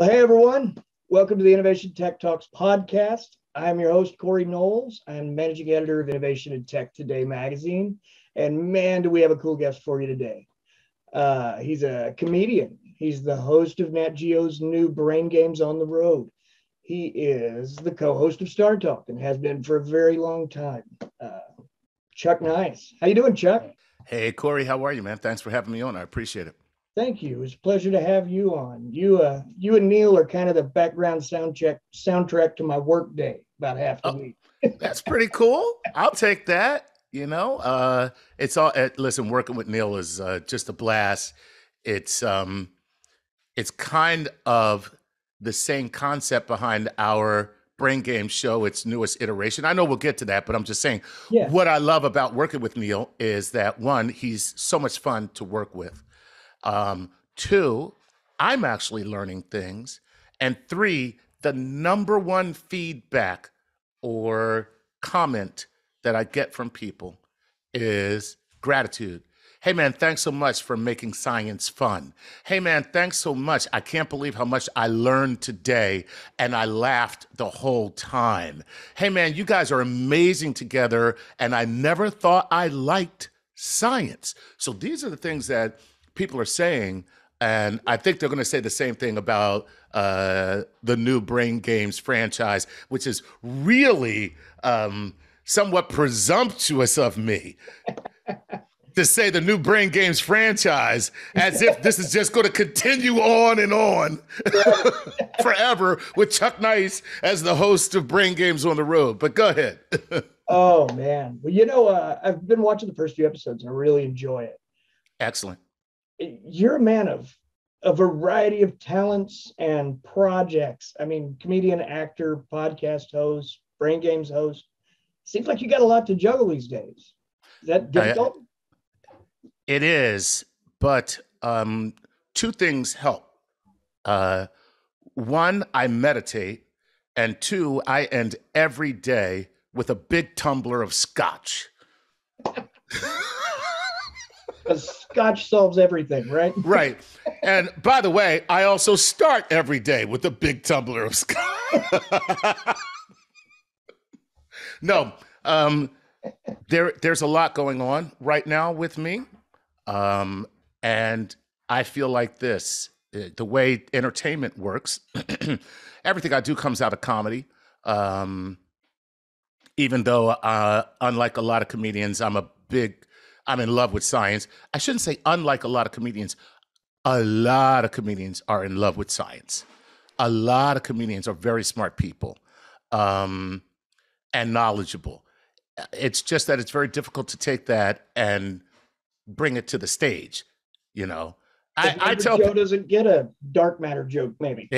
Well, hey, everyone. Welcome to the Innovation Tech Talks podcast. I'm your host, Corey Knowles. I'm managing editor of Innovation and Tech Today magazine. And man, do we have a cool guest for you today. He's a comedian. He's the host of Nat Geo's new Brain Games on the Road. He is the co-host of StarTalk and has been for a very long time. Chuck Nice. How you doing, Chuck? Hey, Corey, how are you, man? Thanks for having me on. I appreciate it. Thank you. It's a pleasure to have you on. You and Neil are kind of the background soundtrack to my work day about half the week. That's pretty cool. I'll take that. You know, it's all. Listen, working with Neil is just a blast. It's kind of the same concept behind our Brain Game show, its newest iteration. I know we'll get to that, but I'm just saying what I love about working with Neil is that, one, he's so much fun to work with. Two, I'm actually learning things. And three, the number one feedback or comment that I get from people is gratitude. Hey, man, thanks so much for making science fun. Hey, man, thanks so much. I can't believe how much I learned today, and I laughed the whole time. Hey, man, you guys are amazing together, and I never thought I liked science. So these are the things that people are saying, and I think they're going to say the same thing about the new Brain Games franchise, which is really somewhat presumptuous of me to say the new Brain Games franchise as if this is just going to continue on and on forever with Chuck Nice as the host of Brain Games on the Road. But go ahead. Oh, man. Well, you know, I've been watching the first few episodes and I really enjoy it. Excellent. You're a man of a variety of talents and projects. I mean, comedian, actor, podcast host, Brain Games host. Seems like you got a lot to juggle these days. Is that difficult? It is, but two things help. One, I meditate, and two, I end every day with a big tumbler of scotch. Because scotch solves everything, right? Right. And by the way, I also start every day with a big tumbler of scotch. No, there's a lot going on right now with me. And I feel like this, the way entertainment works, everything I do comes out of comedy. Even though, unlike a lot of comedians, I'm in love with science. I shouldn't say unlike a lot of comedians. A lot of comedians are in love with science. A lot of comedians are very smart people and knowledgeable. It's just that it's very difficult to take that and bring it to the stage, you know. I tell Joe doesn't get a dark matter joke, maybe.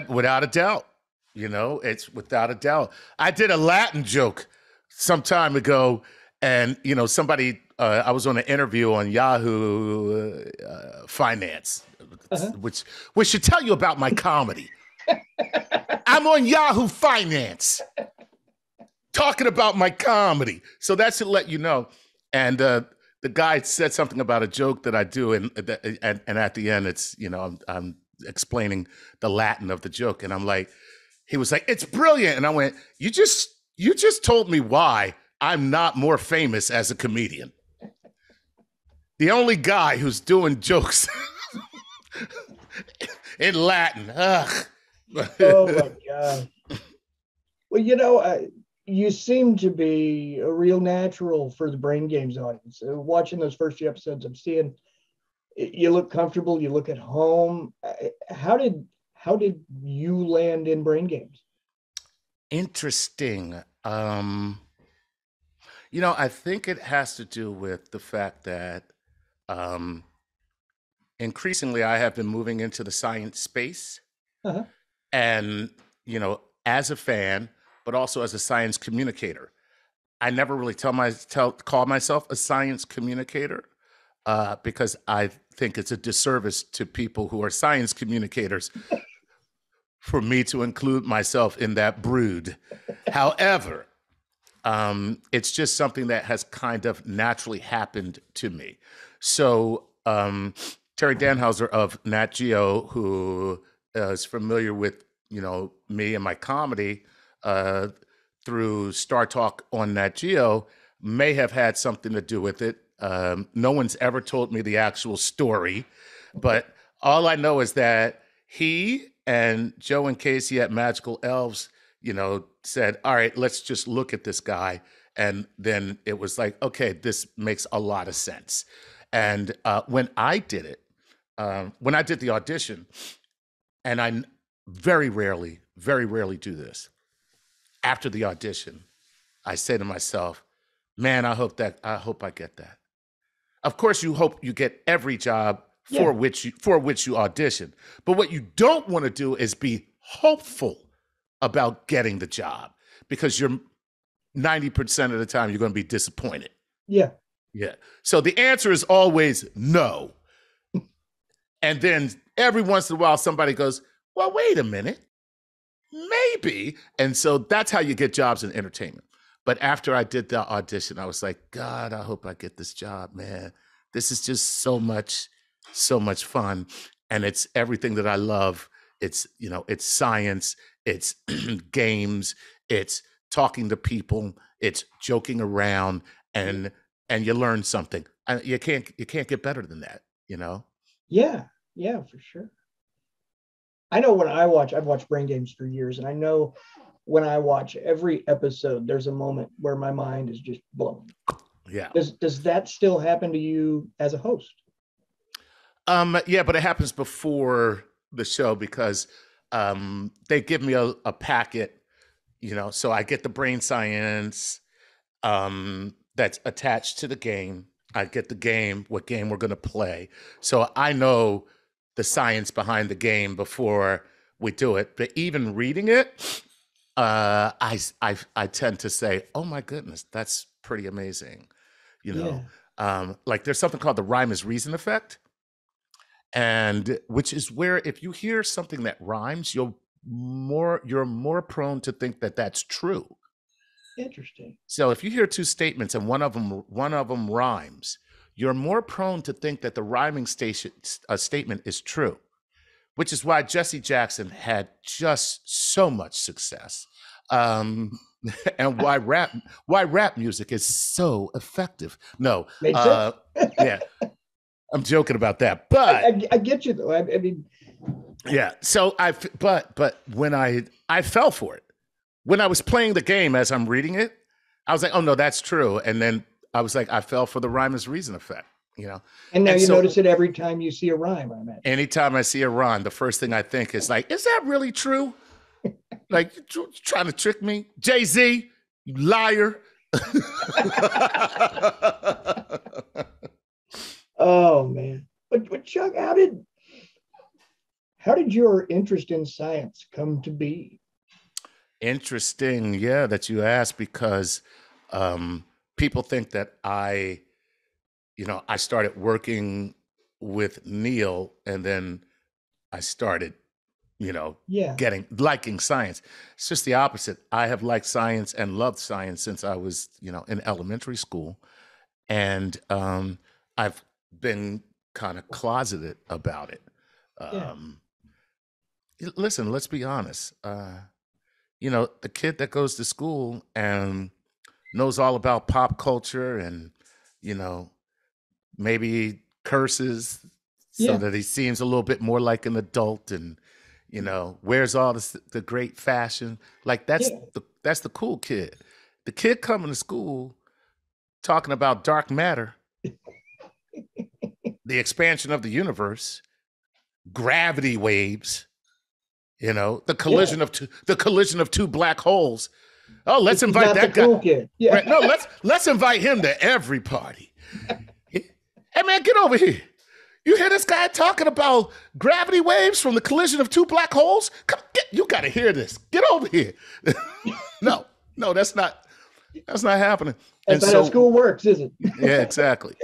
Without a doubt, you know, it's without a doubt. I did a Latin joke some time ago, and you know, somebody. I was on an interview on Yahoo Finance, which should tell you about my comedy. I'm on Yahoo Finance talking about my comedy, so that should let you know. And the guy said something about a joke that I do, and at the end, it's, you know, I'm explaining the Latin of the joke, and I'm like, he was like, "It's brilliant," and I went, "You just told me why I'm not more famous as a comedian." The only guy who's doing jokes in Latin. Ugh. Oh my God. Well, you know, you seem to be a real natural for the Brain Games audience. Watching those first few episodes, I'm seeing you look comfortable. You look at home. How did you land in Brain Games? Interesting. You know, I think it has to do with the fact that increasingly I have been moving into the science space. Uh-huh. And, you know, as a fan, but also as a science communicator. I never really call myself a science communicator because I think it's a disservice to people who are science communicators for me to include myself in that brood. However, it's just something that has kind of naturally happened to me. So Terry Danhauser of Nat Geo, who is familiar with, me and my comedy through StarTalk on Nat Geo may have had something to do with it. No one's ever told me the actual story, but all I know is that he and Joe and Casey at Magical Elves, said, all right, let's just look at this guy. And then it was like, okay, this makes a lot of sense. And when I did it, when I did the audition, and I very rarely do this, after the audition, I say to myself, man, I hope I get that. Of course, you hope you get every job for which you audition. But what you don't want to do is be hopeful about getting the job, because you're 90% of the time you're going to be disappointed. Yeah. Yeah. So the answer is always no. And then every once in a while somebody goes, well, wait a minute, maybe. And so that's how you get jobs in entertainment. But after I did the audition, I was like, God, I hope I get this job, man. This is just so much fun. And it's everything that I love. It's, it's science, it's games, it's talking to people, it's joking around, and you learn something. You can't get better than that, Yeah, for sure. I know when I've watched Brain Games for years, and I know when I watch every episode, there's a moment where my mind is just blown. Yeah. Does that still happen to you as a host? Yeah, but it happens before the show, because they give me a packet, so I get the brain science that's attached to the game. I get the game, what game we're going to play. So I know the science behind the game before we do it. But even reading it, I tend to say, oh my goodness, that's pretty amazing. Like there's something called the rhyme is reason effect. And which is where if you hear something that rhymes, you're more prone to think that that's true. Interesting. So if you hear two statements and one of them rhymes, you're more prone to think that the rhyming statement is true, which is why Jesse Jackson had just so much success, and why rap music is so effective. No, makes sense. Yeah, I'm joking about that, but I get you though. I mean, yeah. So but when I fell for it. When I was playing the game as I'm reading it, I was like, oh no, that's true. And then I was like, I fell for the rhyme is reason effect, And now you notice it every time you see a rhyme, I imagine. Anytime I see a rhyme, the first thing I think is like, is that really true? Like, you trying to trick me? Jay-Z, you liar. Oh man. But Chuck, how did your interest in science come to be? Interesting, yeah, that you asked, because people think that I started working with Neil, and then I started, liking science. It's just the opposite. I have liked science and loved science since I was, in elementary school, and I've been kind of closeted about it. Listen, let's be honest. The kid that goes to school and knows all about pop culture and, maybe curses so that he seems a little bit more like an adult, and, wears all the great fashion. Like that's the cool kid. The kid coming to school talking about dark matter, the expansion of the universe, gravity waves, the collision of two black holes. Oh, let's invite that guy. Cool kid. Yeah. Right? No, let's invite him to every party. Hey man, get over here. You hear this guy talking about gravity waves from the collision of two black holes? You got to hear this. Get over here. No, that's not happening. That's not how school works, is it? Yeah, exactly.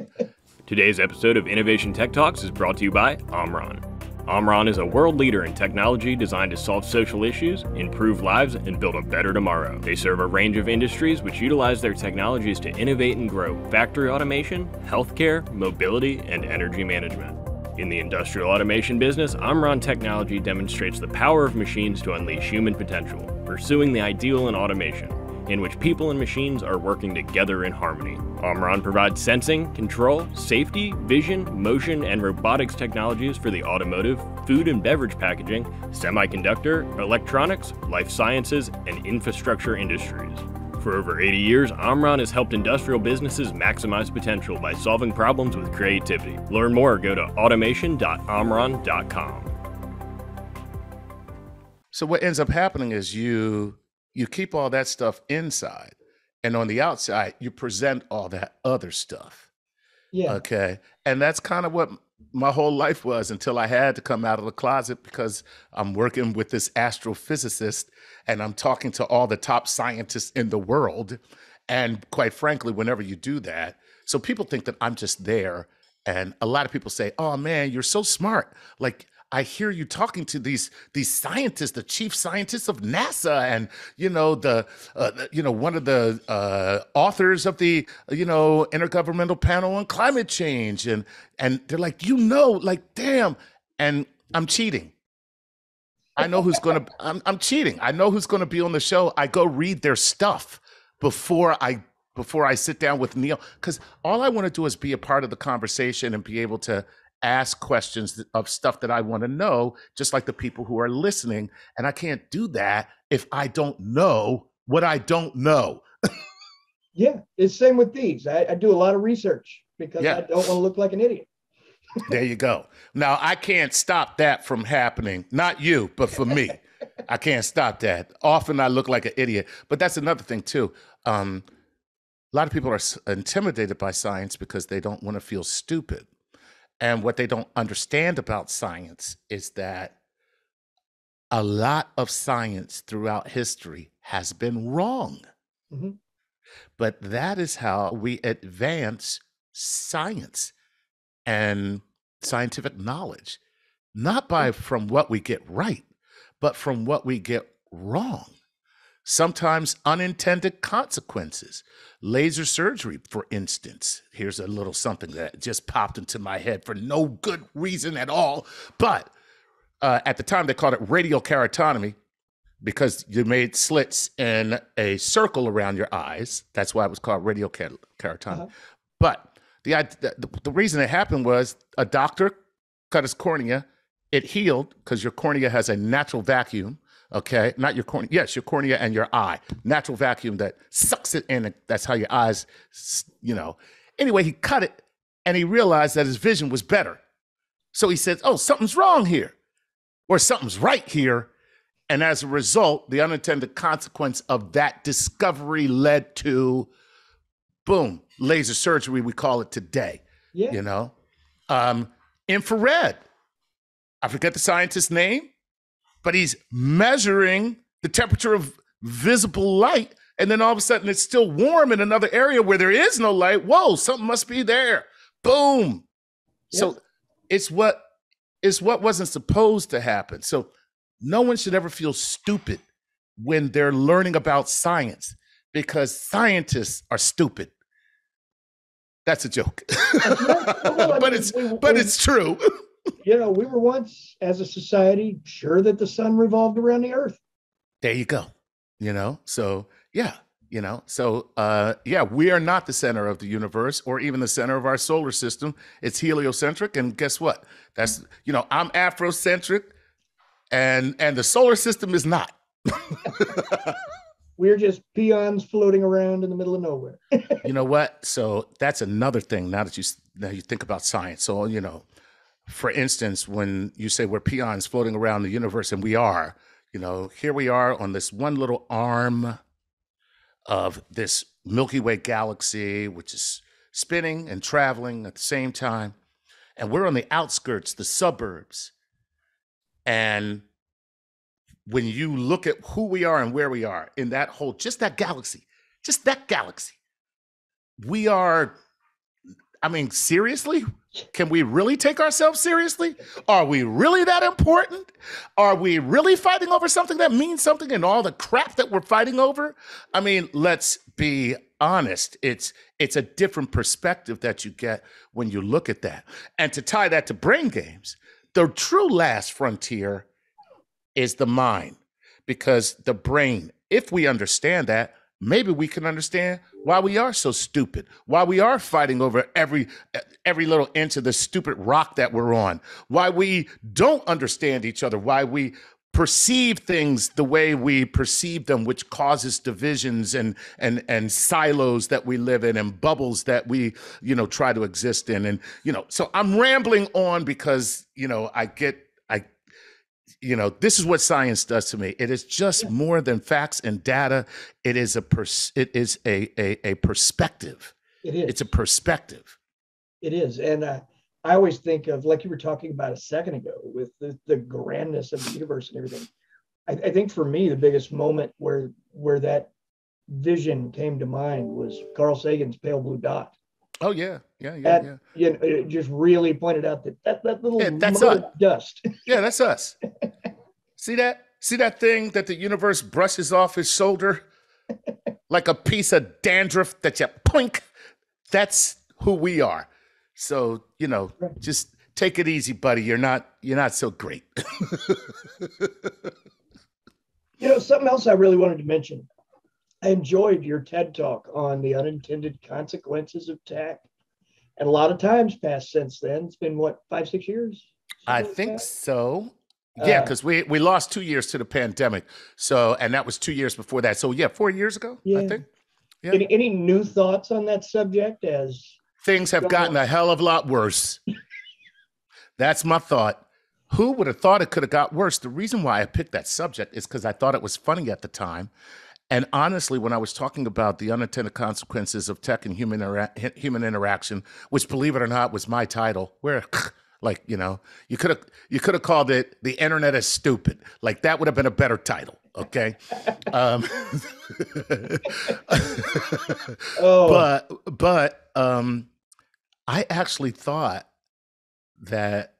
Today's episode of Innovation Tech Talks is brought to you by OMRON. OMRON is a world leader in technology designed to solve social issues, improve lives, and build a better tomorrow. They serve a range of industries which utilize their technologies to innovate and grow factory automation, healthcare, mobility, and energy management. In the industrial automation business, OMRON technology demonstrates the power of machines to unleash human potential, pursuing the ideal in automation, in which people and machines are working together in harmony. OMRON provides sensing, control, safety, vision, motion, and robotics technologies for the automotive, food and beverage packaging, semiconductor, electronics, life sciences, and infrastructure industries. For over 80 years, OMRON has helped industrial businesses maximize potential by solving problems with creativity. Learn more, go to automation.omron.com. So what ends up happening is you keep all that stuff inside, and on the outside, you present all that other stuff. Yeah. Okay. And that's kind of what my whole life was until I had to come out of the closet, because I'm working with this astrophysicist and I'm talking to all the top scientists in the world. And quite frankly, whenever you do that, so people think that I'm just there. And a lot of people say, oh man, you're so smart. Like, I hear you talking to these scientists, the chief scientists of NASA, and one of the authors of the Intergovernmental Panel on Climate Change, and they're like, like, damn, and I'm cheating. I know who's gonna. I'm cheating. I know who's gonna be on the show. I go read their stuff before I sit down with Neil, because all I want to do is be a part of the conversation and be able to ask questions of stuff that I want to know, just like the people who are listening. And I can't do that if I don't know what I don't know. Yeah, it's same with these. I do a lot of research because I don't want to look like an idiot. There you go. Now, I can't stop that from happening. Not you, but for me. I can't stop that. Often I look like an idiot. But that's another thing, too. A lot of people are intimidated by science because they don't want to feel stupid. And what they don't understand about science is that a lot of science throughout history has been wrong. Mm-hmm. But that is how we advance science and scientific knowledge, not from what we get right, but from what we get wrong. Sometimes unintended consequences. Laser surgery, for instance. Here's a little something that just popped into my head for no good reason at all. But at the time, they called it radiokeratotomy because you made slits in a circle around your eyes. That's why it was called radiokeratotomy. Uh-huh. But the reason it happened was a doctor cut his cornea. It healed because your cornea has a natural vacuum. Okay, not your cornea. Yes, your cornea and your eye. Natural vacuum that sucks it in. That's how your eyes, Anyway, he cut it and he realized that his vision was better. So he said, oh, something's wrong here, or something's right here. And as a result, the unintended consequence of that discovery led to, boom, laser surgery, we call it today. Yeah. Infrared. I forget the scientist's name, but he's measuring the temperature of visible light, and then all of a sudden it's still warm in another area where there is no light. Whoa, something must be there. Boom. Yes. So it's what wasn't supposed to happen. So no one should ever feel stupid when they're learning about science, because scientists are stupid. That's a joke. But it's true. We were once, as a society, sure that the sun revolved around the earth. There you go. So we are not the center of the universe or even the center of our solar system. It's heliocentric. And guess what? That's, I'm Afrocentric and the solar system is not. We're just peons floating around in the middle of nowhere. You know what? So that's another thing now that you think about science. So, for instance, when you say we're peons floating around the universe, and we are, here we are on this one little arm of this Milky Way galaxy, which is spinning and traveling at the same time. And we're on the outskirts, the suburbs. And when you look at who we are and where we are in that whole, just that galaxy, we are, I mean, seriously? Can we really take ourselves seriously? Are we really that important? Are we really fighting over something that means something and all the crap that we're fighting over? I mean, let's be honest. It's a different perspective that you get when you look at that. And to tie that to brain games, the true last frontier is the mind, because the brain, if we understand that, maybe we can understand why we are so stupid, why we are fighting over every little inch of the stupid rock that we're on, why we don't understand each other, why we perceive things the way we perceive them, which causes divisions and silos that we live in and bubbles that we, try to exist in. And, so I'm rambling on because, this is what science does to me. It is just more than facts and data. It is a perspective. It is. It's a perspective. It is. And I always think of, like you were talking about a second ago, with the grandness of the universe and everything. I think for me, the biggest moment where that vision came to mind was Carl Sagan's pale blue dot. Oh yeah. It just really pointed out that little that's us. Dust. Yeah, that's us. See that? See that thing that the universe brushes off his shoulder like a piece of dandruff that you poink? That's who we are. So, just take it easy, buddy. You're not so great. Something else I really wanted to mention. I enjoyed your TED Talk on the unintended consequences of tech. And a lot of times passed since then. It's been, 5-6 years? I think so. Yeah, because we lost 2 years to the pandemic. So, and that was 2 years before that. So, 4 years ago, I think. Yeah. Any new thoughts on that subject as things have gotten a hell of a lot worse? That's my thought. Who would have thought it could have got worse? The reason why I picked that subject is because I thought it was funny at the time. And honestly, when I was talking about the unintended consequences of tech and human interaction, which, believe it or not, was my title, where, you could have called it "The Internet is Stupid." Like, that would have been a better title. Okay. But I actually thought that,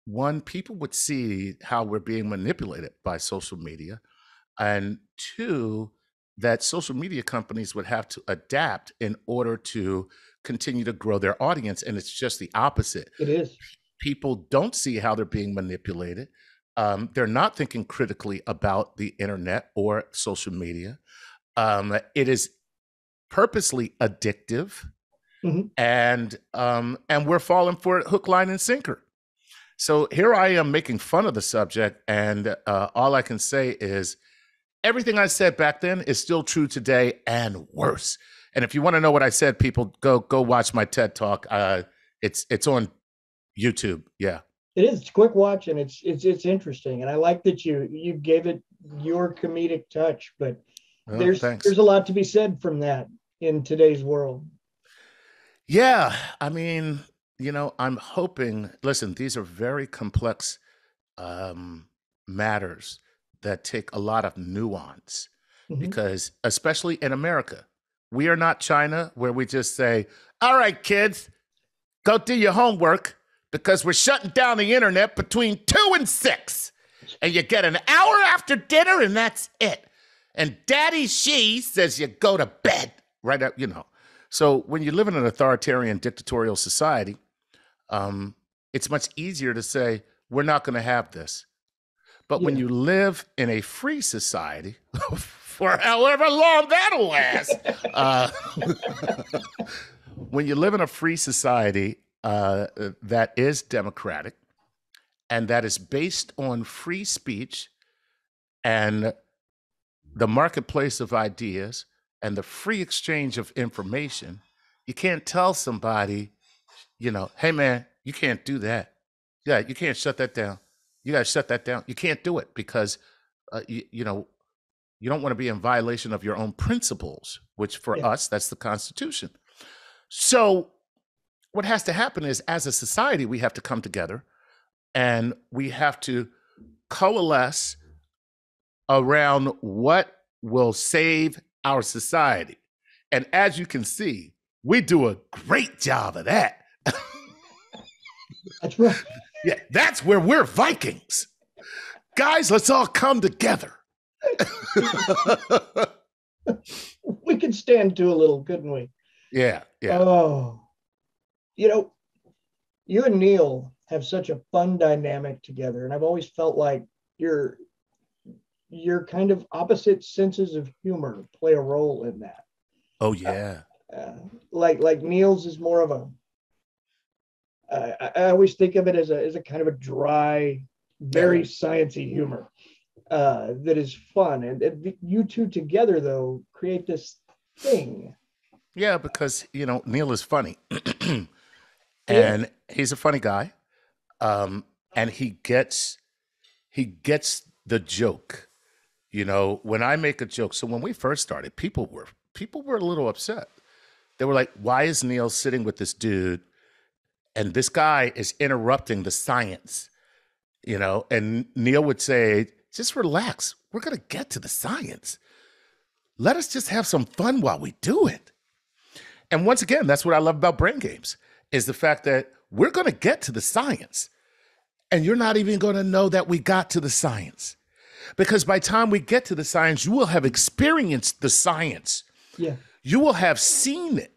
one, people would see how we're being manipulated by social media. And two, that social media companies would have to adapt in order to continue to grow their audience. And it's just the opposite. It is. People don't see how they're being manipulated. They're not thinking critically about the internet or social media. It is purposely addictive, and we're falling for it hook, line, and sinker. So here I am making fun of the subject, and all I can say is, everything I said back then is still true today and worse. And if you want to know what I said, people, go watch my TED Talk. It's on YouTube. Yeah, it is. It's a quick watch, and it's interesting. And I like that you gave it your comedic touch. But there's a lot to be said from that in today's world. Yeah, I mean, I'm hoping. Listen, these are very complex matters that take a lot of nuance, because especially in America, we are not China, where we just say, all right, kids, go do your homework, because we're shutting down the internet between 2 and 6. And you get an hour after dinner, and that's it. And Daddy Xi says you go to bed, right up, So when you live in an authoritarian dictatorial society, it's much easier to say, we're not going to have this. But when you live in a free society, for however long that'll last, when you live in a free society that is democratic and that is based on free speech and the marketplace of ideas and the free exchange of information, you can't tell somebody, hey, man, you can't do that. Yeah, you can't shut that down. You got to shut that down. You can't do it because, you don't want to be in violation of your own principles, which for us, that's the Constitution. So what has to happen is, as a society, we have to come together and we have to coalesce around what will save our society. And as you can see, We do a great job of that. That's right. Yeah, that's where we're Vikings. Guys, let's all come together. We could stand to a little, couldn't we? Yeah. Oh, you and Neil have such a fun dynamic together, and I've always felt like you're kind of opposite senses of humor play a role in that. Oh yeah. Like Neil's is more of a. I always think of it as a kind of a dry, very sciencey humor that is fun, and you two together though create this thing. Yeah, because Neil is funny, and he's a funny guy, and he gets the joke. When I make a joke. So when we first started, people were a little upset. They were like, "Why is Neil sitting with this dude, and this guy is interrupting the science?" And Neil would say, "Just relax. We're gonna get to the science. Let us just have some fun while we do it." And once again, that's what I love about brain games, is the fact that we're going to get to the science, and you're not even going to know that we got to the science, because by the time we get to the science, you will have experienced the science. Yeah. You will have seen it.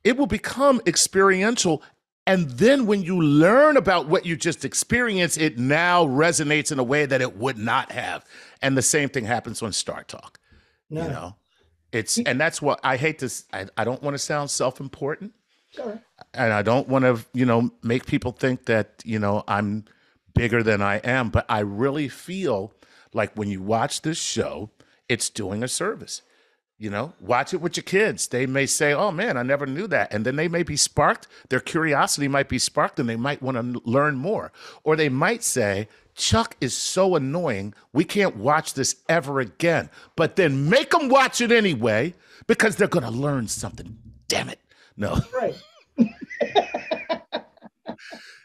It will become experiential. And then when you learn about what you just experienced, it now resonates in a way that it would not have. And the same thing happens on StarTalk. No. And that's what I hate to. I don't want to sound self-important, Sorry. and I don't want to make people think that I'm bigger than I am. But I really feel like when you watch this show, it's doing a service. Watch it with your kids. They may say, "Oh man, I never knew that," and then they may be sparked. Their curiosity might be sparked, and they might want to learn more. Or they might say, "Chuck is so annoying, we can't watch this ever again." But then make them watch it anyway, because they're going to learn something. Damn it. No. Right.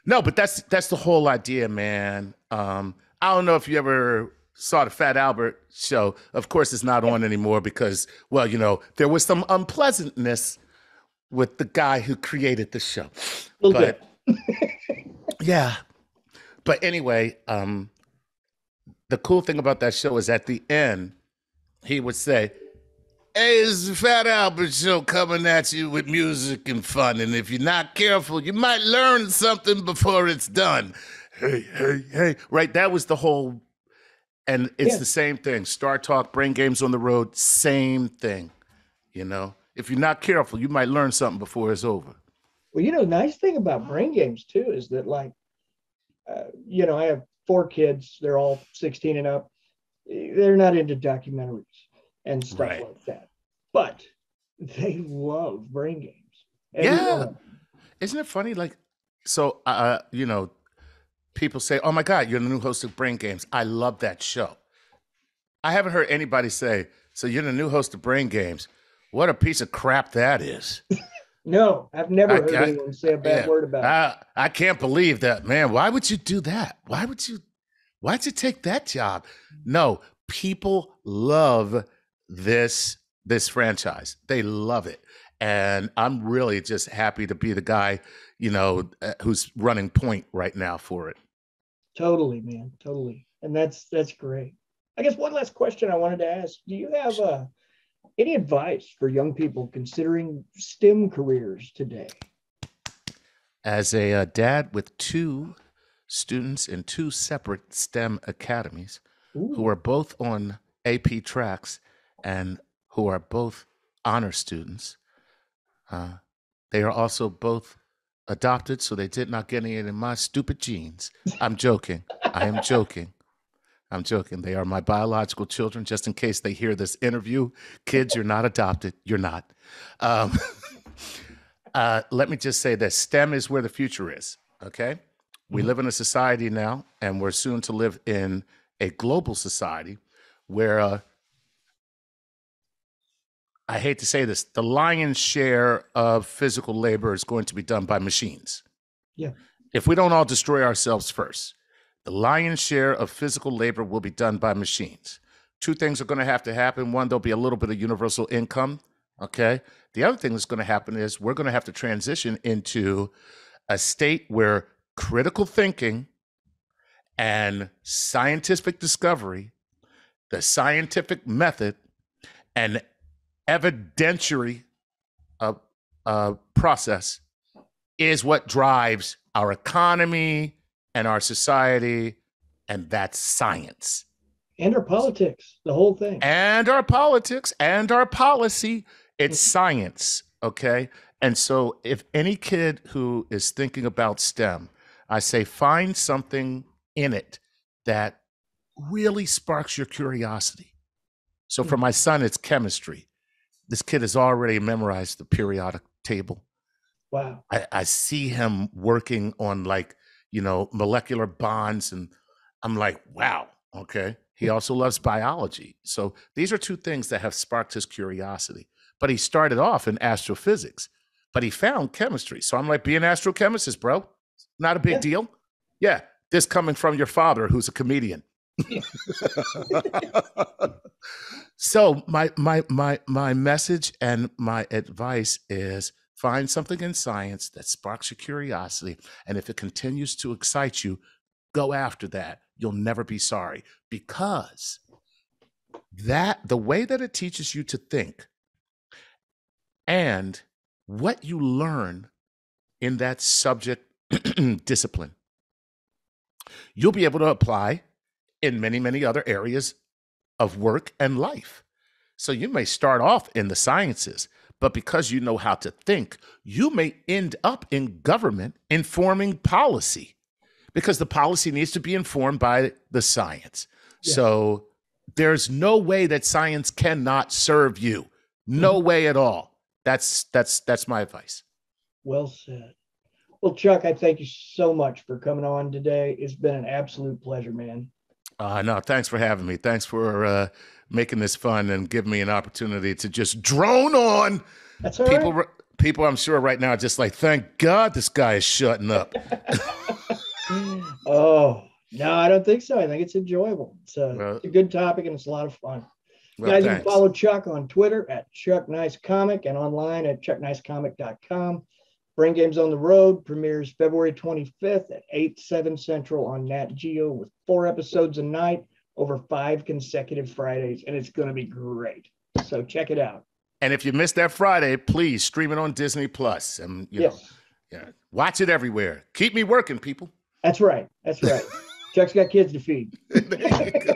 No, but that's the whole idea, man. I don't know if you ever saw the Fat Albert show. Of course, it's not on anymore because, there was some unpleasantness with the guy who created the show. But yeah. But anyway, the cool thing about that show is at the end, he would say, "Hey, it's the Fat Albert Show coming at you with music and fun. And if you're not careful, you might learn something before it's done." Hey. Right? That was the whole, and it's the same thing. StarTalk, brain games on the road, same thing. If you're not careful, you might learn something before it's over. Well, the nice thing about brain games too is that I have 4 kids. They're all 16 and up. They're not into documentaries and stuff like that, but they love brain games. Isn't it funny? People say, "Oh my God, you're the new host of Brain Games. I love that show." I haven't heard anybody say, "So you're the new host of Brain Games. What a piece of crap that is." No, I've never heard anyone say a bad word about it. I can't believe that, man. Why would you do that? Why'd you take that job? No, people love this franchise. They love it. And I'm really just happy to be the guy, who's running point right now for it. Totally, man. Totally. And that's great. I guess one last question I wanted to ask. Do you have any advice for young people considering STEM careers today? As a dad with 2 students in 2 separate STEM academies, who are both on AP tracks and who are both honor students, they are also both adopted, so they did not get any of my stupid genes. I'm joking. I am joking. I'm joking. They are my biological children, just in case they hear this interview. Kids, you're not adopted. You're not. Let me just say this. STEM is where the future is, okay? We live in a society now, and we're soon to live in a global society where, I hate to say this, the lion's share of physical labor is going to be done by machines. Yeah. If we don't all destroy ourselves first, the lion's share of physical labor will be done by machines. 2 things are going to happen. One, there'll be a little bit of universal income Okay. The other thing that's going to happen is we're going to have to transition into a state where critical thinking and scientific discovery, the scientific method, and evidentiary process is what drives our economy and our society, and that's science. And our politics, the whole thing. And our politics and our policy. It's science, okay? And so if any kid who is thinking about STEM, I say find something in it that really sparks your curiosity. So for my son, it's chemistry. This kid has already memorized the periodic table. Wow. I see him working on molecular bonds, and I'm like, wow, okay. He also loves biology. So these are two things that have sparked his curiosity. But he started off in astrophysics, but he found chemistry. So I'm like, be an astrochemist, bro. Not a big deal. Yeah. This coming from your father, who's a comedian. So my message and my advice is find something in science that sparks your curiosity. And if it continues to excite you, go after that. You'll never be sorry, because the way that it teaches you to think and what you learn in that subject discipline, you'll be able to apply in many, many other areas of work and life. So you may start off in the sciences, but because you know how to think, you may end up in government informing policy, because the policy needs to be informed by the science. Yeah. So there's no way that science cannot serve you. No way at all. That's my advice. Well said. Well, Chuck, I thank you so much for coming on today. It's been an absolute pleasure, man. No, thanks for having me. Thanks for making this fun and giving me an opportunity to just drone on. That's all right. People, I'm sure right now are just like, thank God this guy is shutting up. Oh, no, I don't think so. I think it's enjoyable. It's a good topic, and it's a lot of fun. Well, guys, thanks. You can follow Chuck on Twitter at ChuckNiceComic and online at ChuckNiceComic.com. Brain Games on the Road premieres February 25th at 8/7 Central on Nat Geo, with 4 episodes a night over 5 consecutive Fridays, and it's going to be great. So check it out. And if you missed that Friday, please stream it on Disney Plus, and watch it everywhere. Keep me working, people. That's right. Chuck's got kids to feed. There you go.